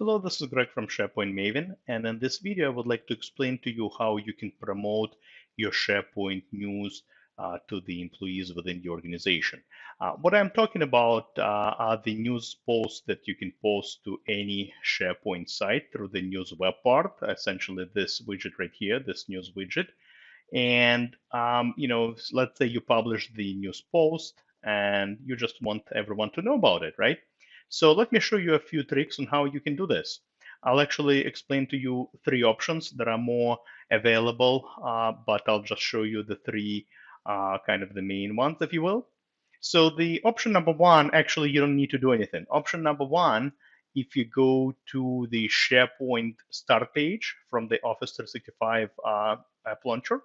Hello, this is Greg from SharePoint Maven, and in this video, I would like to explain to you how you can promote your SharePoint news to the employees within the organization. What I'm talking about are the news posts that you can post to any SharePoint site through the news web part, essentially this widget right here, this news widget. And, let's say you publish the news post and you just want everyone to know about it, right? So let me show you a few tricks on how you can do this. I'll actually explain to you three options. There are more available, but I'll just show you the three kind of the main ones, if you will. So the option number one, actually, you don't need to do anything. Option number one, if you go to the SharePoint start page from the Office 365 app launcher,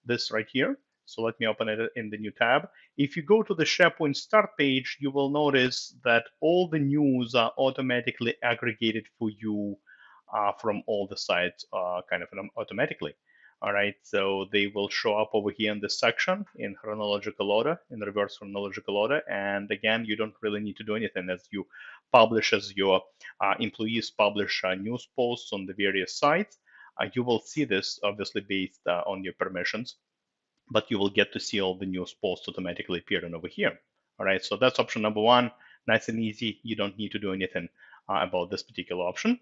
this right here. So let me open it in the new tab. If you go to the SharePoint start page, you will notice that all the news are automatically aggregated for you from all the sites kind of automatically. All right, so they will show up over here in this section in chronological order, in reverse chronological order. And again, you don't really need to do anything as you publish, as your employees publish news posts on the various sites. You will see this obviously based on your permissions, but you will get to see all the news posts automatically appearing over here. All right, so that's option number one, nice and easy. You don't need to do anything about this particular option.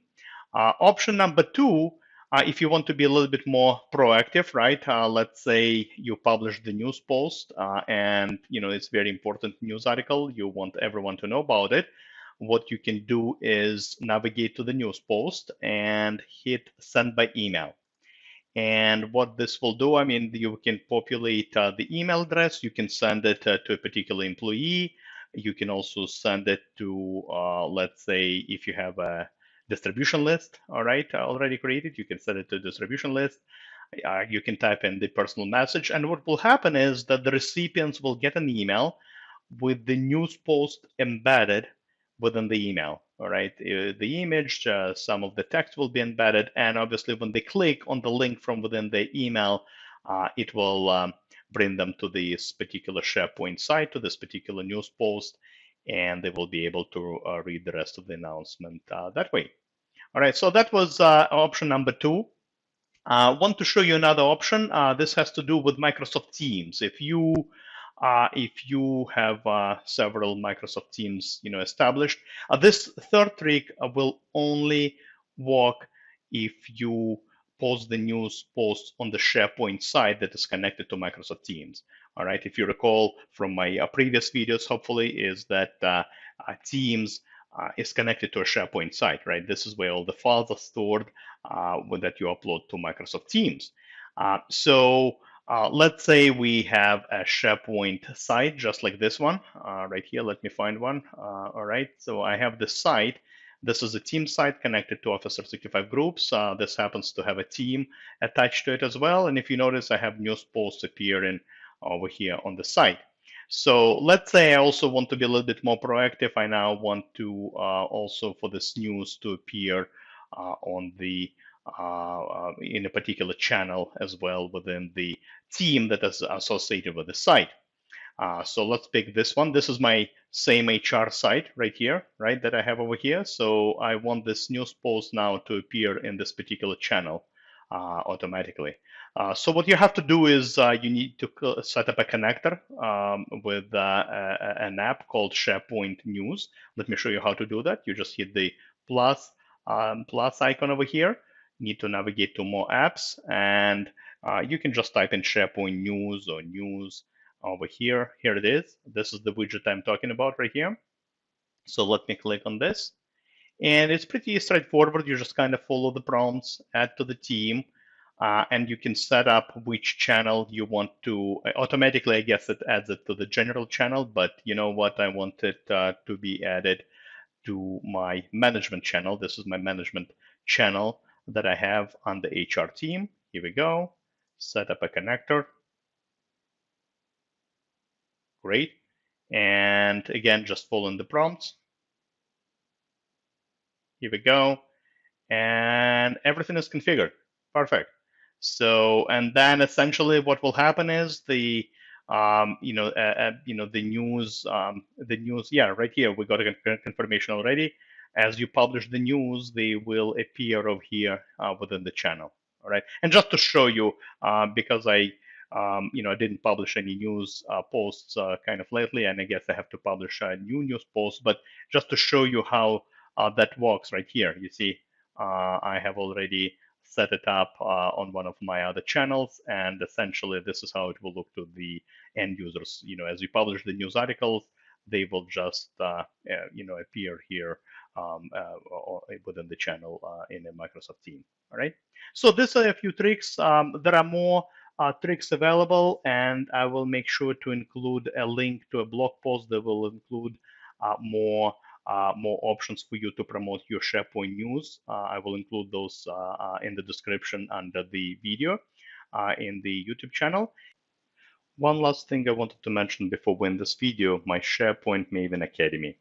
Option number two, if you want to be a little bit more proactive, right? Let's say you publish the news post and it's very important news article. You want everyone to know about it. What you can do is navigate to the news post and hit send by email. And what this will do, I mean, you can populate the email address. You can send it to a particular employee. You can also send it to, let's say, if you have a distribution list, all right, already created, you can send it to a distribution list. You can type in the personal message. And what will happen is that the recipients will get an email with the news post embedded within the email. All right, the image, some of the text will be embedded, and obviously when they click on the link from within the email, it will bring them to this particular SharePoint site, to this particular news post, and they will be able to read the rest of the announcement that way. All right, so that was option number two. I want to show you another option. This has to do with Microsoft Teams. If you have several Microsoft Teams, established, this third trick will only work if you post the news post on the SharePoint site that is connected to Microsoft Teams. All right. If you recall from my previous videos, hopefully, is that Teams is connected to a SharePoint site, right? This is where all the files are stored that you upload to Microsoft Teams. Let's say we have a SharePoint site just like this one right here. Let me find one. All right, so I have this site. This is a team site connected to Office 365 groups. This happens to have a team attached to it as well. And if you notice, I have news posts appearing over here on the site. So let's say I also want to be a little bit more proactive. I now want to also for this news to appear on the in a particular channel as well within the team that is associated with the site. So let's pick this one. This is my same HR site right here, right, that I have over here. So I want this news post now to appear in this particular channel automatically. So what you have to do is you need to set up a connector with an app called SharePoint News. Let me show you how to do that. You just hit the plus icon over here. You need to navigate to more apps, and you can just type in SharePoint News or News over here. Here it is. This is the widget I'm talking about right here. So let me click on this. And it's pretty straightforward. You just kind of follow the prompts, add to the team, and you can set up which channel you want to. Automatically, I guess it adds it to the general channel, but you know what? I want it to be added to my management channel. This is my management channel that I have on the HR team. Here we go. Set up a connector. Great. And again, just following the prompts. Here we go. And everything is configured. Perfect. So, and then essentially what will happen is the the news, yeah, right here, we got a confirmation already. as you publish the news, they will appear over here within the channel. All right. And just to show you, because I didn't publish any news posts kind of lately, and I guess I have to publish a new news post. But just to show you how that works, right here, you see, I have already set it up on one of my other channels, and essentially this is how it will look to the end users. As you publish the news articles, they will just appear here within the channel in a Microsoft team. All right. So these are a few tricks. There are more tricks available, and I will make sure to include a link to a blog post that will include more options for you to promote your SharePoint news. I will include those in the description under the video in the YouTube channel. One last thing I wanted to mention before we end this video, my SharePoint Maven Academy.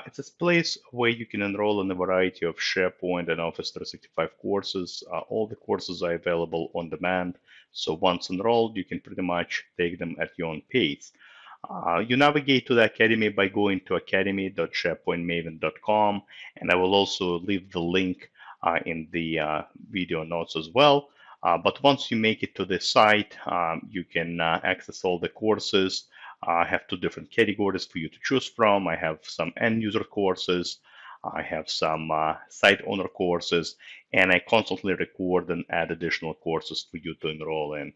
It's a place where you can enroll in a variety of SharePoint and Office 365 courses. All the courses are available on demand, so once enrolled, you can pretty much take them at your own pace. You navigate to the Academy by going to academy.sharepointmaven.com, and I will also leave the link in the video notes as well. But once you make it to the site, you can access all the courses. I have two different categories for you to choose from. I have some end user courses. I have some site owner courses, and I constantly record and add additional courses for you to enroll in.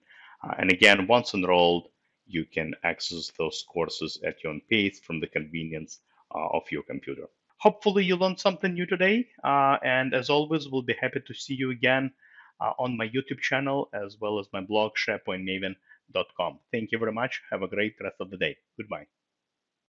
And again, once enrolled, you can access those courses at your own pace from the convenience of your computer. Hopefully you learned something new today. And as always, we'll be happy to see you again on my YouTube channel, as well as my blog, SharePointMaven.com. Thank you very much. Have a great rest of the day. Goodbye.